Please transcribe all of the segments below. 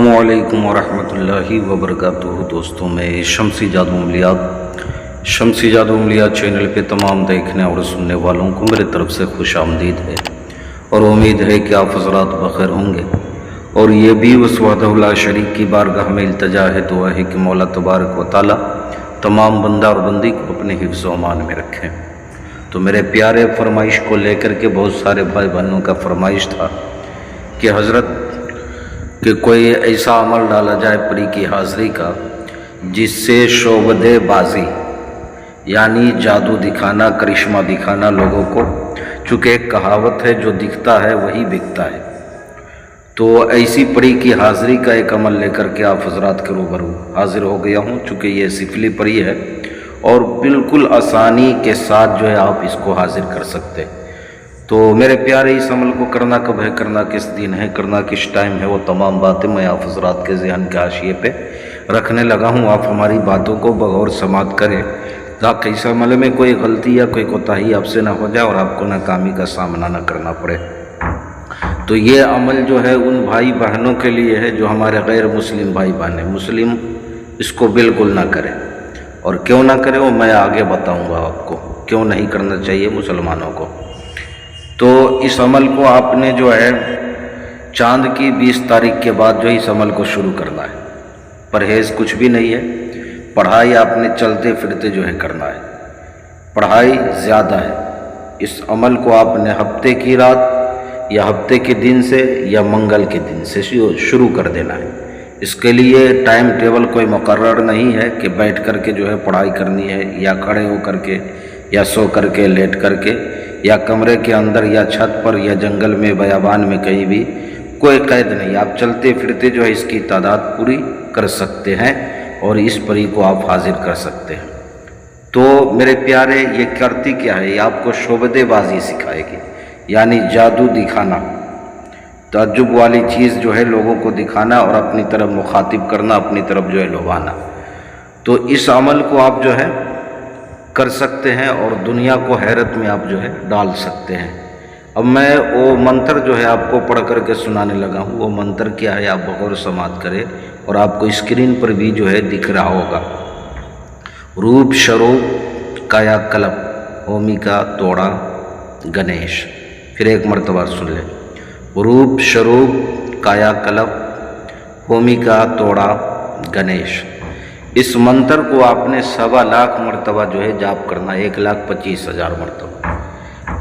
السلام علیکم ورحمۃ اللہ وبرکاتہ۔ دوستوں، میں شمسی جادو عملیات چینل پہ تمام دیکھنے اور سننے والوں کو میرے طرف سے خوش آمدید ہے، اور امید ہے کہ آپ حضرات بخیر ہوں گے۔ اور یہ بھی اس وحدہ لا شریک کی بارگاہ میں التجا ہے، دعا ہے کہ مولا تبارک و تعالی تمام بندہ اور بندی کو اپنے حفظ و امان میں رکھیں۔ تو میرے پیارے فرمائش کو لے کر کے بہت سارے بھائی بہنوں کا فرمائش تھا کہ حضرت کہ کوئی ایسا عمل ڈالا جائے پری کی حاضری کا جس سے شعبدے بازی یعنی جادو دکھانا، کرشمہ دکھانا لوگوں کو، چونکہ ایک کہاوت ہے جو دکھتا ہے وہی بکتا ہے۔ تو ایسی پری کی حاضری کا ایک عمل لے کر کے آپ حضرات کے روبرو حاضر ہو گیا ہوں، چونکہ یہ سفلی پری ہے اور بالکل آسانی کے ساتھ جو ہے آپ اس کو حاضر کر سکتے۔ تو میرے پیارے، اس عمل کو کرنا کب ہے، کرنا کس دن ہے، کرنا کس ٹائم ہے، وہ تمام باتیں میں آپ حضرات کے ذہن کے حاشیے پہ رکھنے لگا ہوں۔ آپ ہماری باتوں کو بغور سماعت کریں تاکہ اس عمل میں کوئی غلطی یا کوئی کوتاہی آپ سے نہ ہو جائے اور آپ کو ناکامی کا سامنا نہ کرنا پڑے۔ تو یہ عمل جو ہے ان بھائی بہنوں کے لیے ہے جو ہمارے غیر مسلم بھائی بہن ہیں۔ مسلم اس کو بالکل نہ کرے، اور کیوں نہ کرے وہ میں آگے بتاؤں گا آپ کو کیوں نہیں کرنا چاہیے مسلمانوں کو۔ تو اس عمل کو آپ نے جو ہے چاند کی 20 تاریخ کے بعد جو اس عمل کو شروع کرنا ہے۔ پرہیز کچھ بھی نہیں ہے، پڑھائی آپ نے چلتے پھرتے جو ہے کرنا ہے، پڑھائی زیادہ ہے۔ اس عمل کو آپ نے ہفتے کی رات یا ہفتے کے دن سے یا منگل کے دن سے شروع کر دینا ہے۔ اس کے لیے ٹائم ٹیبل کوئی مقرر نہیں ہے کہ بیٹھ کر کے جو ہے پڑھائی کرنی ہے، یا کھڑے ہو کر کے، یا سو کر کے، لیٹ کر کے، یا کمرے کے اندر، یا چھت پر، یا جنگل میں، بیابان میں، کہیں بھی کوئی قید نہیں۔ آپ چلتے پھرتے جو ہے اس کی تعداد پوری کر سکتے ہیں اور اس پری کو آپ حاضر کر سکتے ہیں۔ تو میرے پیارے، یہ کرتی کیا ہے؟ یہ آپ کو شعبدے بازی سکھائے گی، یعنی جادو دکھانا، تعجب والی چیز جو ہے لوگوں کو دکھانا اور اپنی طرف مخاطب کرنا، اپنی طرف جو ہے لبھانا۔ تو اس عمل کو آپ جو ہے کر سکتے ہیں اور دنیا کو حیرت میں آپ جو ہے ڈال سکتے ہیں۔ اب میں وہ منتر جو ہے آپ کو پڑھ کر کے سنانے لگا ہوں۔ وہ منتر کیا ہے آپ بغور سماعت کریں، اور آپ کو اسکرین پر بھی جو ہے دکھ رہا ہوگا۔ روپ شروپ کایا کلپ اومیکا توڑا گنیش۔ پھر ایک مرتبہ سن لیں۔ روپ شروپ کایا کلپ اومیکا توڑا گنیش۔ اس منتر کو آپ نے 1.25 لاکھ مرتبہ جو ہے جاپ کرنا ہے، 1,25,000 مرتبہ۔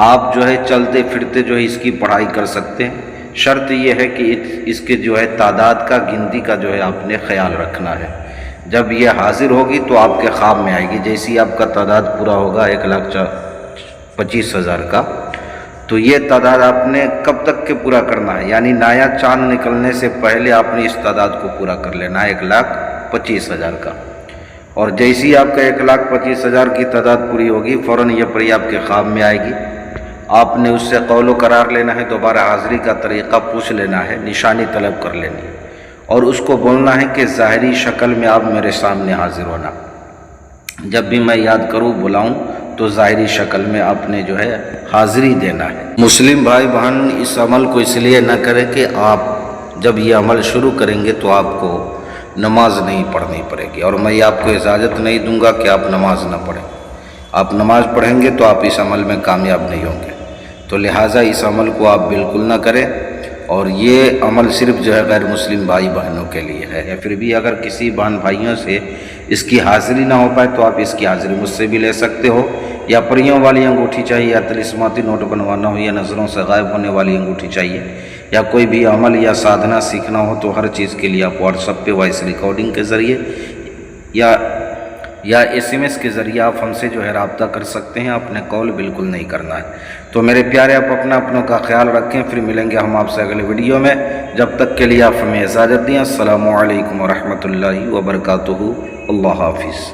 آپ جو ہے چلتے پھرتے جو ہے اس کی پڑھائی کر سکتے ہیں۔ شرط یہ ہے کہ اس کے جو ہے تعداد کا، گنتی کا جو ہے آپ نے خیال رکھنا ہے۔ جب یہ حاضر ہوگی تو آپ کے خواب میں آئے گی۔ جیسی آپ کا تعداد پورا ہوگا 1,25,000 کا، تو یہ تعداد آپ نے کب تک کے پورا کرنا ہے، یعنی نایا چاند نکلنے سے پہلے آپ نے اس تعداد کو پورا کر لینا ہے، 1,25,000 کا۔ اور جیسی آپ کا 1,25,000 کی تعداد پوری ہوگی، فوراً یہ پری آپ کے خواب میں آئے گی۔ آپ نے اس سے قول و قرار لینا ہے، دوبارہ حاضری کا طریقہ پوچھ لینا ہے، نشانی طلب کر لینی ہے، اور اس کو بولنا ہے کہ ظاہری شکل میں آپ میرے سامنے حاضر ہونا۔ جب بھی میں یاد کروں، بلاؤں، تو ظاہری شکل میں آپ نے جو ہے حاضری دینا ہے۔ مسلم بھائی بہن اس عمل کو اس لیے نہ کریں کہ آپ جب یہ عمل شروع کریں گے تو آپ کو نماز نہیں پڑھنی پڑے گی، اور میں آپ کو اجازت نہیں دوں گا کہ آپ نماز نہ پڑھیں۔ آپ نماز پڑھیں گے تو آپ اس عمل میں کامیاب نہیں ہوں گے۔ تو لہٰذا اس عمل کو آپ بالکل نہ کریں، اور یہ عمل صرف جو ہے غیر مسلم بھائی بہنوں کے لیے ہے۔ یا پھر بھی اگر کسی بہن بھائیوں سے اس کی حاضری نہ ہو پائے تو آپ اس کی حاضری مجھ سے بھی لے سکتے ہو، یا پریوں والی انگوٹھی چاہیے، یا طلسماتی نوٹ بنوانا ہو، یا نظروں سے غائب ہونے والی انگوٹھی چاہیے، یا کوئی بھی عمل یا سادھنا سیکھنا ہو، تو ہر چیز کے لیے آپ واٹس ایپ پہ وائس ریکارڈنگ کے ذریعے یا SMS کے ذریعے آپ ہم سے جو ہے رابطہ کر سکتے ہیں۔ آپ نے کال بالکل نہیں کرنا ہے۔ تو میرے پیارے، آپ اپنوں کا خیال رکھیں، پھر ملیں گے ہم آپ سے اگلے ویڈیو میں۔ جب تک کے لیے آپ ہمیں اجازت دیں۔ السلام علیکم ورحمۃ اللہ وبرکاتہ۔ اللہ حافظ۔